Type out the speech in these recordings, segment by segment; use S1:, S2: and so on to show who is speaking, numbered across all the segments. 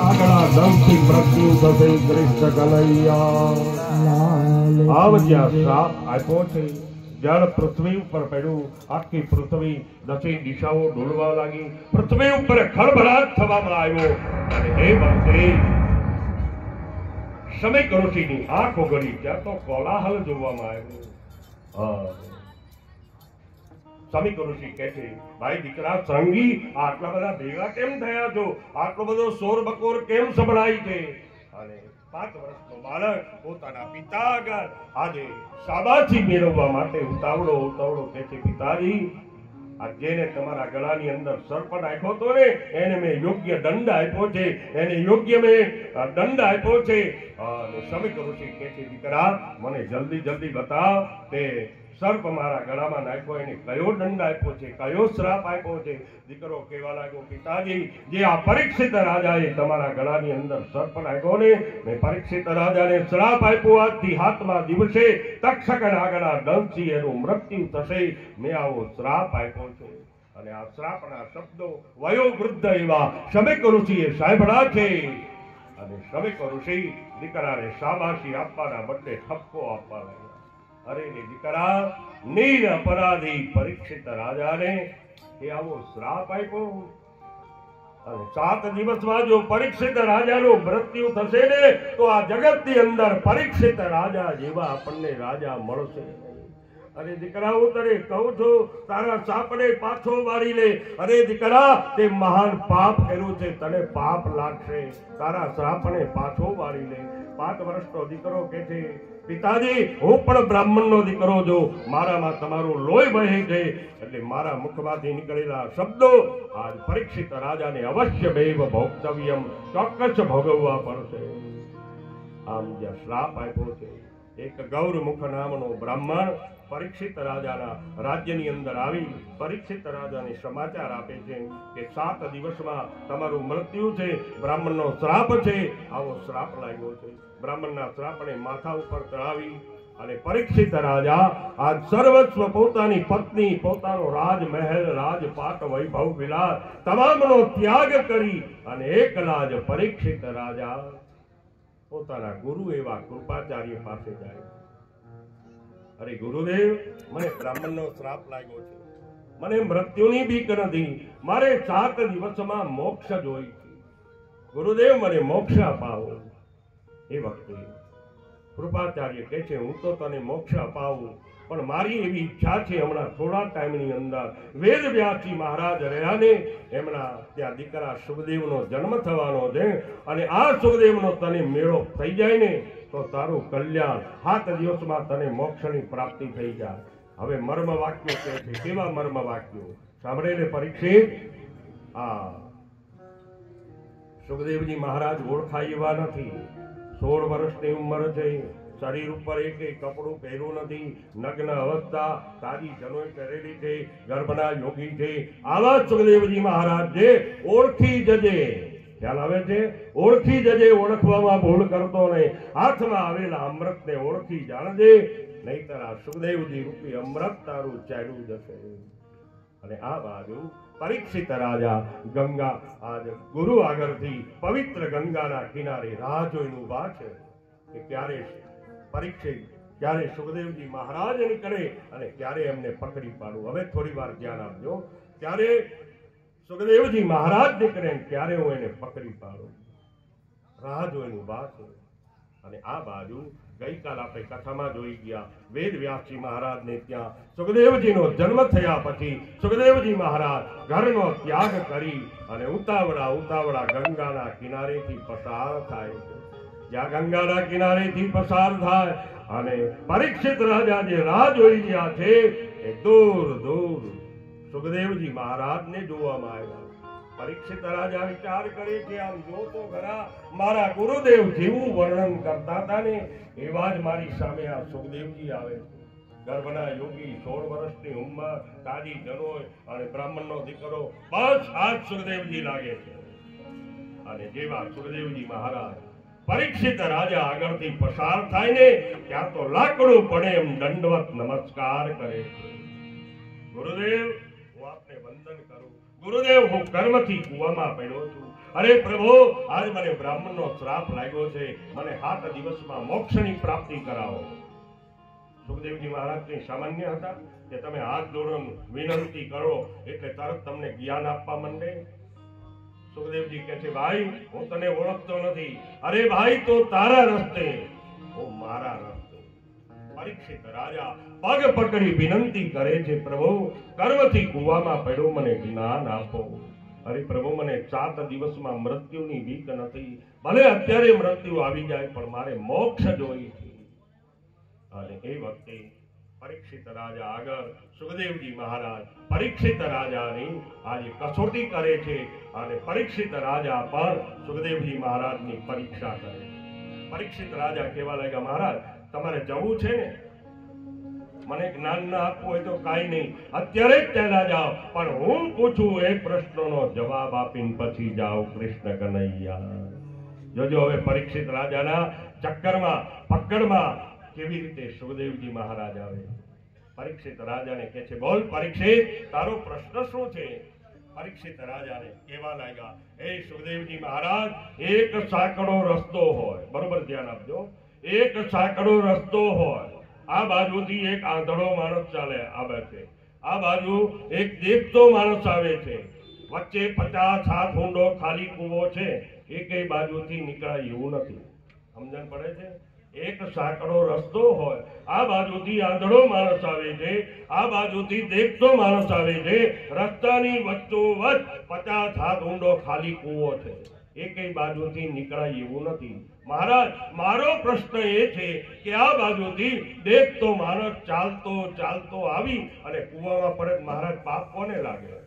S1: આગળા દંશી મૃત્યુ થશે કૃષ્ણ કનૈયા આવજ્યા શ્રાપ આપ્યો છે જળ પૃથ્વી ઉપર પડ્યું આખી પૃથ્વી દસે દિશાઓ ડોલવા લાગી પૃથ્વી ઉપર ખળભળાટ થવામાં આવ્યો અને હે ભક્તે શમીક ઋષિની આંખ ઓગળી ત્યાં તો કોલાહલ જોવામાં આવ્યો શમીક ઋષિ કહે છે ભાઈ દીકરા સંગી આટલા બધા ભેગા કેમ થયા છો આટલો બધો શોર બકોર કેમ સંભળાય છે અને 5 વર્ષનો બાળક પોતાના પિતા આગળ આજે શાબાશી મેળવવા માટે ઉતાવળો કહે છે પિતાજી આ જેને તમારા ગળાની અંદર સર્પ નાખ્યો હતો ને એને મેં યોગ્ય દંડ આપ્યો છે એને યોગ્ય મેં દંડ આપ્યો છે અને શમીક ઋષિ કહે છે દીકરા મને જલ્દી બતાવ તે સર્પ મારા ગળામાં નાખ્યો એને કયો દંડ આપ્યો છે કયો શ્રાપ આપ્યો છે દીકરો કહેવા લાગ્યો પિતાજી જે આ પરીક્ષિત રાજાએ તમારા ગળાની અંદર સર્પ નાખ્યો ને મેં પરીક્ષિત રાજાને શ્રાપ આપ્યો આજથી 7મા દિવસે તક્ષક નાગના દંશથી એનું મૃત્યુ થશે મેં આવો શ્રાપ આપ્યો છે અને આ શ્રાપના શબ્દો વયોવૃદ્ધ એવા શમીક ઋષિએ સાંભળ્યા છે અને શમીક ઋષિ દીકરાને શાબાશી આપવાના બદલે ઠપકો આપવા લાગ્યા અરે દીકરા નીર અપરાધી પરીક્ષિત રાજાને એ આવો શ્રાપ આપ્યો અને 7 દિવસમાં જો પરીક્ષિત રાજાનું મૃત્યુ થશે ને તો આ જગતની અંદર પરીક્ષિત રાજા જેવા આપણને રાજા મળશે અરે દીકરા હું તને કહું છું તારા સાપને પાછો વાળી લે અરે દીકરા તે મહાન પાપ કર્યું છે તને પાપ લાગશે તારા સાપને પાછો વાળી લે 5 વર્ષનો દીકરો કહે છે પિતાજી હું પણ બ્રાહ્મણનો દીકરો છું મારામાં તમારું લોહી વહે છે એટલે મારા મુખમાંથી નીકળેલા શબ્દો આજ પરીક્ષિત રાજાને અવશ્ય બેવ ભોગતવ્યમ ચોક્કસ ભોગવવા પડશે આમ જે શ્રાપ આપ્યો છે એક ગૌરમુખ નામનો બ્રાહ્મણ પરીક્ષિત રાજાના રાજ્યની અંદર આવી પરીક્ષિત રાજાને સમાચાર આપે છે કે 7 દિવસમાં તમારું મૃત્યુ છે બ્રાહ્મણનો શ્રાપ છે આવો શ્રાપ લાગ્યો છે બ્રાહ્મણના શ્રાપને માથા ઉપર ચડાવી અને પરીક્ષિત રાજા આ સર્વસ્વ પોતાની પત્ની પોતાનો રાજમહેલ રાજપાટ વૈભવ વિલાસ તમામનો ત્યાગ કરી અને એકલા જ પરીક્ષિત રાજા પોતાના ગુરુ એવા કૃપાચાર્ય પાસે જાય અરે ગુરુદેવ મને બ્રાહ્મણનો શ્રાપ લાગ્યો છે મને મૃત્યુની બીક નથી મારે 7 દિવસમાં મોક્ષ જોઈ છે ગુરુદેવ મને મોક્ષ અપાવો એ વખતે કૃપાચાર્ય કહે છે હું તો તને મોક્ષ અપાવું પણ મારી એવી ઈચ્છા છે હમણાં થોડા ટાઈમની અંદર વેદ વ્યાસજી મહારાજ રહ્યા ને એમના ત્યાં દીકરા સુખદેવનો જન્મ થવાનો છે અને આ સુખદેવનો તને મેળો થઈ જાય ને તો તારું કલ્યાણ 7 દિવસમાં તને મોક્ષની પ્રાપ્તિ થઈ જાય હવે મર્મ વાક્યો કહે છે કેવા મર્મ વાક્યો સાંભળેલે પરીક્ષિત આ સુખદેવજી મહારાજ ઓળખાય એવા નથી 16 વર્ષની ઉંમર છે શરીર ઉપર એક કપડું પહેર્યું નથી નગ્ન અવસ્થા તારી જનોઈ પહેરેલી છે ગર્ભના યોગી છે આવા સુખદેવજી મહારાજ છે ઓળખી જજે ખ્યાલ આવે છે ઓળખી જજે ઓળખવામાં ભૂલ કરતો નહીં હાથમાં આવેલા અમૃતને ઓળખી જાણજે નહીતર આ સુખદેવજી રૂપી અમૃત તારું ચાલ્યું જશે અને આ બાજુ પરીક્ષિત રાજા ગંગા આજ ગુરુ આગળથી પવિત્ર ગંગાના કિનારે રાહ જોઈને ઊભા છે કે ક્યારે પરીક્ષિત ક્યારે સુખદેવજી મહારાજ નીકળે અને ક્યારે એમને પકડી પાડું હવે થોડી વાર ધ્યાન આપજો ત્યારે સુખદેવજી મહારાજ નીકળે ક્યારે હું એને પકડી પાડું રાહ જોઈને ઊભા છે અને આ બાજુ ગઈકાલ આપણે કથામાં જોઈ ગયા વેદ વ્યાસજી મહારાજને ત્યાં સુખદેવજીનો જન્મ થયા પછી સુખદેવજી મહારાજ ઘરનો ત્યાગ કરી અને ઉતાવળા ગંગાના કિનારેથી પસાર થાય છે જ્યાં ગંગાના કિનારેથી પસાર થાય અને પરીક્ષિત રાજા જે રાહ જોઈ રહ્યા છે એ દૂર સુખદેવજી મહારાજને જોવામાં આવ્યા પરીક્ષિત રાજા વિચાર કરે કે આમ જો તો ખરા મારા ગુરુદેવ જેવું વર્ણન કરતા હતા ને એવા જ મારી સામે આ સુખદેવજી આવે ગર્ભના યોગી 16 વર્ષની ઉંમર તાજી જનોય અને બ્રાહ્મણનો દીકરો બસ આ સુખદેવજી લાગે છે અને જેવા સુખદેવજી મહારાજ પરીક્ષિત રાજા આગળથી પસાર થાય ને ત્યાં તો લાકડું પડે એમ દંડવત નમસ્કાર કરે છે ગુરુદેવ હું આપને વંદન કરું ગુરુદેવ હું કર્મથી કુવામાં પડ્યો છું અરે પ્રભુ આજ મને બ્રાહ્મણનો શ્રાપ લાગ્યો છે, મને 7 દિવસમાં મોક્ષની પ્રાપ્તિ કરાવો. સુખદેવજી મહારાજની સામાન્ય હતા કે તમે હાથ જોડો વિનંતી કરો એટલે તરત તમને જ્ઞાન આપવા માંડે. સુખદેવજી કહે છે ભાઈ હું તને ઓળખતો નથી. અરે ભાઈ તો તારા રસ્તે, હું મારા રસ્તે. પરીક્ષિત રાજા પગ પકડી વિનંતી કરે છે, પ્રભુ કર્મથી કૂવામાં પડ્યો, મને જ્ઞાન આપો. અરે પ્રભુ મને 7 દિવસમાં મૃત્યુની બીક નથી, ભલે અત્યારે મૃત્યુ આવી જાય પણ મારે મોક્ષ જોઈએ છે. અને એ વખતે પરીક્ષિત રાજા આગળ સુખદેવજી મહારાજ પરીક્ષિત રાજાની આજે કસોટી કરે છે અને પરીક્ષિત રાજા પણ સુખદેવજી મહારાજની પરીક્ષા કરે છે. પરીક્ષિત રાજા કહેવા લાગ્યા, મહારાજ તમારે જવું છે ને, મને જ્ઞાન ના આપવું હોય તો કાંઈ નહીં, અત્યારે જ ચાલ્યા જાઓ, પણ હું પૂછું એક પ્રશ્નનો જવાબ આપીને પછી જાઓ કૃષ્ણ કનૈયા. જોજો હવે પરીક્ષિત રાજાના ચક્કરમાં પકડમાં કેવી રીતે સુખદેવજી મહારાજ આવે. પરીક્ષિત રાજાને કહે છે, બોલ પરીક્ષિત તારો પ્રશ્ન શું છે? પરીક્ષિત રાજાને કહેવા લાગ્યા, એ સુખદેવજી મહારાજ એક સાંકડો રસ્તો હોય, બરોબર ધ્યાન આપજો, એક સાંકડો રસ્તો હોય, આ બાજુથી એક આંધળો માણસ ચાલે આવે છે, આ બાજુ એક દેખતો માણસ આવે છે, વચ્ચે 50 હાથ ઊંડો ખાલી કૂવો છે, એકેય બાજુથી નીકળાય એવું નથી. સમજણ પડે છે? એક સાંકડો રસ્તો હોય, આ બાજુથી આંધળો માણસ આવે છે, આ બાજુથી દેખતો માણસ આવે છે, રસ્તાની વચ્ચોવચ્ચ 50 હાથ ઊંડો ખાલી કૂવો છે, એકેય બાજુથી નીકળાય એવું નથી. મહારાજ મારો પ્રશ્ન એ છે કે આ બાજુથી દેખતો માણસ ચાલતો ચાલતો આવી અને કૂવામાં પડે, મહારાજ પાપ કોને લાગે?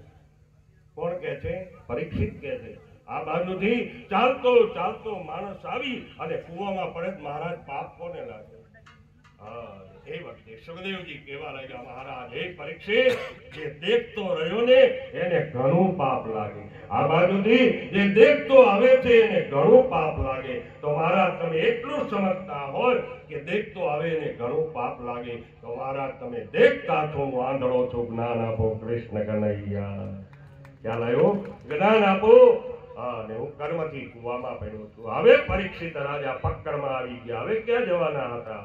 S1: કોણ કહે છે? પરીક્ષિત કહે છે, આ બાજુથી ચાલતો ચાલતો માણસ આવી અને કૂવામાં પડે, મહારાજ પાપ કોને લાગે? એ વખતે સુખદેવજી કહેવા લાગ્યા, મહારાજ એ પરીક્ષિત જે દેખતો રહ્યો ને એને ઘણું પાપ લાગે, આ બાજુથી જે દેખતો આવે છે એને ઘણું પાપ લાગે. તો મહારાજ તમે એટલું સમજતા હોય કે દેખતો આવે એને ઘણું પાપ લાગે, તો મહારાજ તમે દેખતા છો, હું આંધળો છું, જ્ઞાન આપો કૃષ્ણ કનૈયા. ખ્યાલ આવ્યો? જ્ઞાન આપો. અને હું કર્મથી કૂવામાં પડ્યો છું. હવે પરીક્ષિત રાજા પક્કડમાં આવી ગયા, હવે ક્યાં જવાના હતા?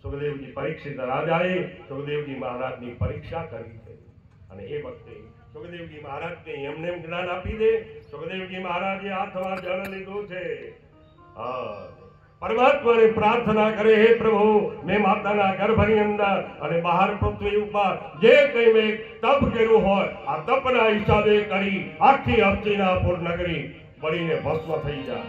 S1: સુખદેવજી પરીક્ષિત રાજાએ સુખદેવજી મહારાજની પરીક્ષા કરી છે અને એ વખતે સુખદેવજી મહારાજને એમને જ્ઞાન આપી દે. સુખદેવજી મહારાજે હાથમાં જળ લીધું છે, પરમાત્માને પ્રાર્થના કરે, હે પ્રભુ મેં માતાના ગર્ભની અંદર અને બહાર પૃથ્વી ઉપર જે કંઈ મેં તપ કર્યું હોય આ તપના હિસાબે કરી આખી હસ્તિનાપુર નગરી બળીને ભસ્મ થઈ જાય.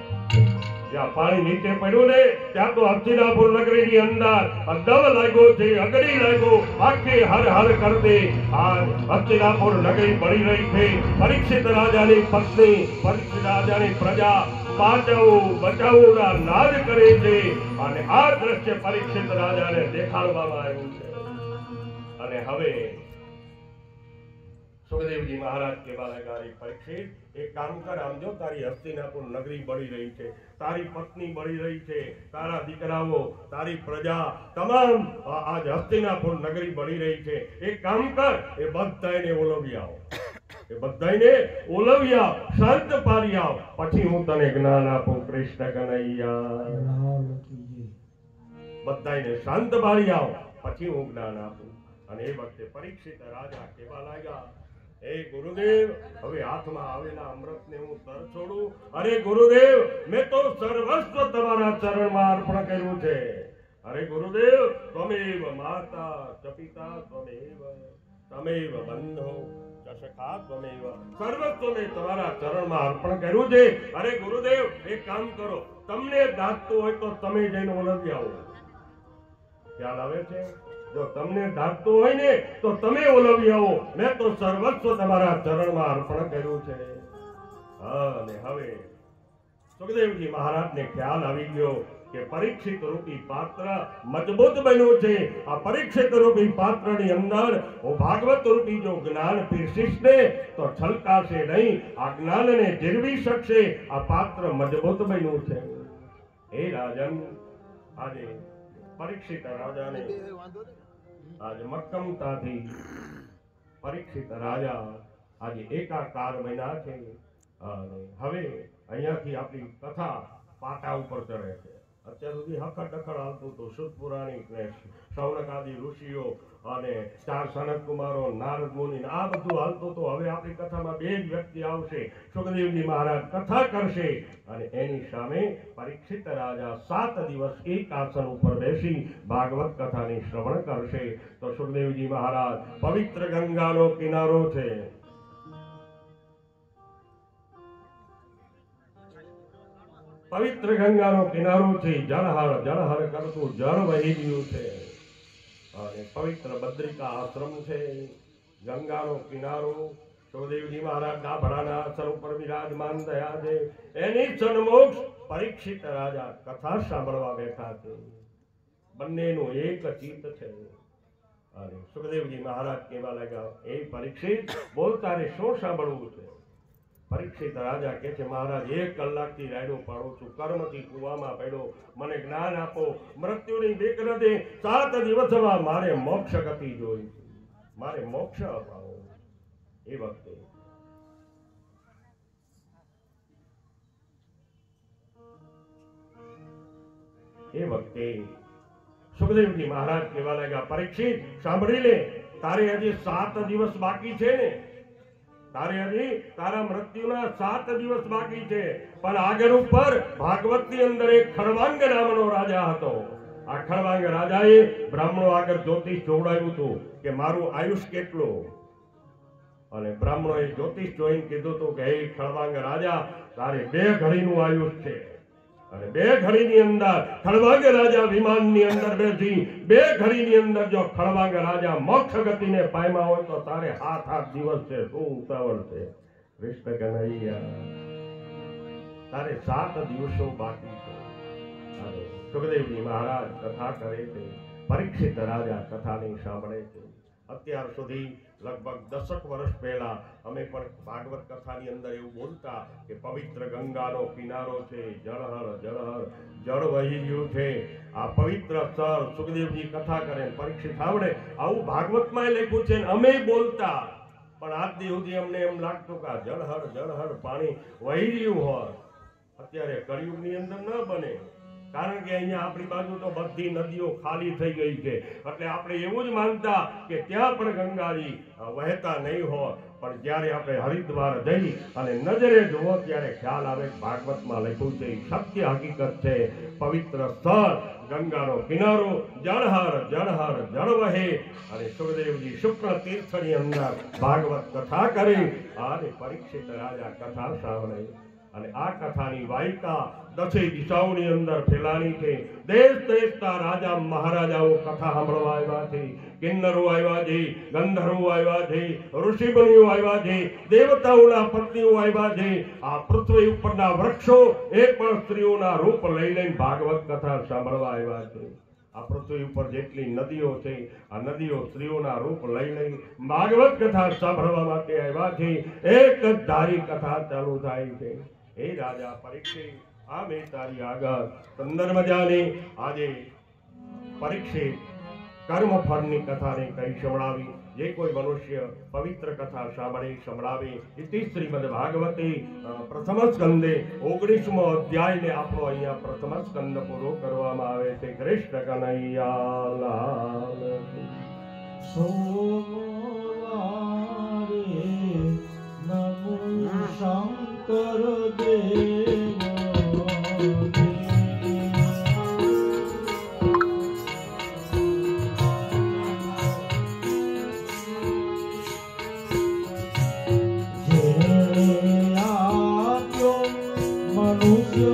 S1: જ્યાં પાણી નીચે પડ્યું ને ત્યાં તો હસ્તિનાપુર નગરીની અંદર દવ લાગ્યો છે, અગડી લાગ્યો, આખી હર હર કરતે આ હસ્તિનાપુર નગરી બળી રહી છે. પરીક્ષિત રાજાની પત્ની, પરીક્ષિત રાજાની પ્રજા બાંચવું બચાવના નાદ કરે છે અને આ દ્રશ્ય પરીક્ષિત રાજાને દેખાડવામાં આવ્યું છે. અને હવે સુખદેવજી મહારાજ કહેવા લાગ્યા, પરીક્ષિત એક કામ કર, આમ જો તારી હસ્તિનાપુર નગરી બળી રહી છે, તારી પત્ની બળી રહી છે, તારા દીકરાઓ, તારી પ્રજા તમામ આજ હસ્તિનાપુર નગરી બળી રહી છે, એક કામ કર, એ બધાને ઓલવી આવો, એ બધાને ઓલવી આવ, શાંત પાડી આવ, પછી હું તને જ્ઞાન આપું કૃષ્ણ કનૈયા. બધાને શાંત પાડી આવ, પછી હું જ્ઞાન આપું. અને એ વખતે પરીક્ષિત રાજા કહેવા લાગ્યા, હે ગુરુદેવ હવે હાથમાં આવેલા અમૃતને હું તર છોડું? અરે ગુરુદેવ મેં તો સર્વસ્વ તમારા ચરણમાં અર્પણ કર્યું છે. અરે ગુરુદેવ ત્વમેવ માતા ચ પિતા ત્વમેવ તમેવ બંધો ચ સખા ત્વમેવ, સર્વસ્વ મેં તમારા ચરણમાં અર્પણ કર્યું છે. અરે ગુરુદેવ એક કામ કરો, તમને દાખતું હોય તો તમે જઈને ઓલવી આવો. ખ્યાલ આવે છે? જો તમને દાખતું હોય ને તો તમે ઓલવી આવો, મેં તો સર્વસ્વ તમારા ચરણમાં અર્પણ કર્યું છે. અને હવે સુખદેવજી મહારાજને ખ્યાલ આવી ગયો કે પરીક્ષિત રૂપી પાત્ર મજબૂત બન્યું છે. આ પરીક્ષિત રૂપી પાત્રની અંદર હું ભાગવત રૂપી જો જ્ઞાન પીરસીશ ને તો છલકાશે નહીં, આ જ્ઞાનને જીરવી શકશે. આ પાત્ર મજબૂત બન્યું છે. હે રાજન, આજે પરીક્ષિત રાજાને આજે મક્કમતાથી પરીક્ષિત રાજા આજે એકાકાર બન્યા છે અને હવે અહીંયાથી આપણી કથા પાટા ઉપર ચડે છે. અત્યાર સુધી હખડ ડખડ હાલતું હતું. શુદ્ધ પુરાણિક ને શૌનક આદિ ઋષિઓ અને 4 સનત કુમારો, નારદ મુનિ, આ બધું હાલતું હતું. હવે આપણી કથામાં 2 જ વ્યક્તિ આવશે. સુખદેવજી મહારાજ કથા કરશે અને એની સામે પરીક્ષિત રાજા 7 દિવસ એક આસન ઉપર બેસી ભાગવત કથાની શ્રવણ કરશે. તો સુખદેવજી મહારાજ પવિત્ર ગંગાનો કિનારો છે. પવિત્ર ગંગાનો કિનારો છે. જળહર જળહર કરતું જળ વહી ગયું છે અને પવિત્ર બદ્રિકા આશ્રમ છે. ગંગાનો કિનારો. સુખદેવજી મહારાજ ડાભડાના આસન ઉપર વિરાજમાન થયા છે. એની સન્મુખ પરીક્ષિત રાજા કથા સાંભળવા બેઠા છે. બંનેનું એક ચિત્ત છે. અને સુખદેવજી મહારાજ કહેવા લાગ્યા, એ પરીક્ષિત, બોલ, તારે શું સાંભળવું છે? પરીક્ષિત રાજા કહે છે, મહારાજ 1 કલાકથી રાયડો પાડું છું, કર્મથી કુવામાં પડ્યો, મને જ્ઞાન આપો, મૃત્યુની બીક નથી, 7 દિવસમાં મારે મોક્ષ ગતિ જોઈ, મારે મોક્ષ અપાવો. એ વખતે સુખદેવજી મહારાજ કહેવા લાગ્યા, પરીક્ષિત, સાંભળી લે, તારે હજી 7 દિવસ બાકી છે ને, તારે હજી તારા મૃત્યુના 7 દિવસ બાકી છે. પણ આગળ ઉપર ભાગવતની અંદર એક ખડવાંગ નામનો રાજા હતો. આ ખડવાંગ રાજાએ બ્રાહ્મણો આગળ જ્યોતિષ જોડાયું હતું કે મારું આયુષ કેટલું, અને બ્રાહ્મણોએ જ્યોતિષ જોઈને કીધું હતું કે હે ખડવાંગ રાજા, તારે 2 ઘડીનું આયુષ છે. અને 2 ઘડીની અંદર ખડવાંગ રાજા વિમાનની અંદર બેસી 2 ઘડીની અંદર જો ખડવાંગ રાજા મોક્ષ ગતિને પામ્યા હોય તો તારે 7 દિવસ છે, શું ઉતાવળ છે? કૃષ્ણ કનૈયા, તારે 7 દિવસો બાકી છે. અને સુખદેવજી મહારાજ કથા કરે છે. પરીક્ષિત રાજા કથાની સાંભળે છે. અત્યાર સુધી લગભગ 10 વર્ષ પહેલા અમે પણ ભાગવત કથાની અંદર એવું બોલતા કે પવિત્ર ગંગાનો કિનારો છે, જળહર જળહર જળ વહી ગયું છે. આ પવિત્ર સ્થળ સુખદેવજી કથા કરે, પરીક્ષિત સાંભળે. આવું ભાગવતમાં લખ્યું છે, અમે બોલતા. પણ આજ સુધી અમને એમ લાગતું કે આ જળહર જળહર પાણી વહી રહ્યું હોય. અત્યારે કળિયુગની અંદર ન બને, કારણ કે અહીંયા આપણી બાજુ તો બધી નદીઓ ખાલી થઈ ગઈ છે. એટલે આપણે એવું જ માનતા કે ત્યાં પણ ગંગાજી વહેતા નહીં હોય. પણ જ્યારે આપણે હરિદ્વાર જઈ અને નજરે જુઓ ત્યારે ખ્યાલ આવે ભાગવતમાં લખ્યું છે, સત્ય હકીકત છે. પવિત્ર સ્થળ, ગંગાનો કિનારો, જળહર જળહર જળ વહે. અને સુખદેવજી શુક્લ તીર્થની અંદર ભાગવત કથા કરી અને પરીક્ષિત રાજા કથા સાંભળે. અને આ કથાની વાયકા 10 દિશાઓની અંદર ફેલાણી છે. દેશ દેશના રાજા મહારાજાઓ કથા સાંભળવા આવ્યા છે. કિન્નરો આવ્યા છે, ગંધર્વો આવ્યા છે, ઋષિમુનિઓ આવ્યા છે, દેવતાઓના પત્નીઓ આવ્યા છે. આ પૃથ્વી ઉપરના વૃક્ષો એ પણ સ્ત્રીઓના રૂપ લઈ લઈને ભાગવત કથા સાંભળવા આવ્યા છે. આ પૃથ્વી ઉપર જેટલી નદીઓ છે, આ નદીઓ સ્ત્રીઓના રૂપ લઈ લઈ ભાગવત કથા સાંભળવા માટે આવ્યા છે. એક જ ધારી કથા ચાલુ થાય છે. એ રાજા પરીક્ષિત, આ મેં તારી આગળ સુંદર મજાની આજે પરીક્ષિત કર્મફળની કથાને કઈ સંભળાવી. જે કોઈ મનુષ્ય પવિત્ર કથા સાંભળે સંભળાવે. ઇતિ શ્રીમદ ભાગવતે પ્રથમ સ્કંદે 19મો અધ્યાયને આપણો અહીંયા પ્રથમ સ્કંદ પૂરો કરવામાં આવે છે. કૃષ્ણ કનૈયા લાલ.
S2: સોમવારે નમો શંકર દેવ. મનુષ્ય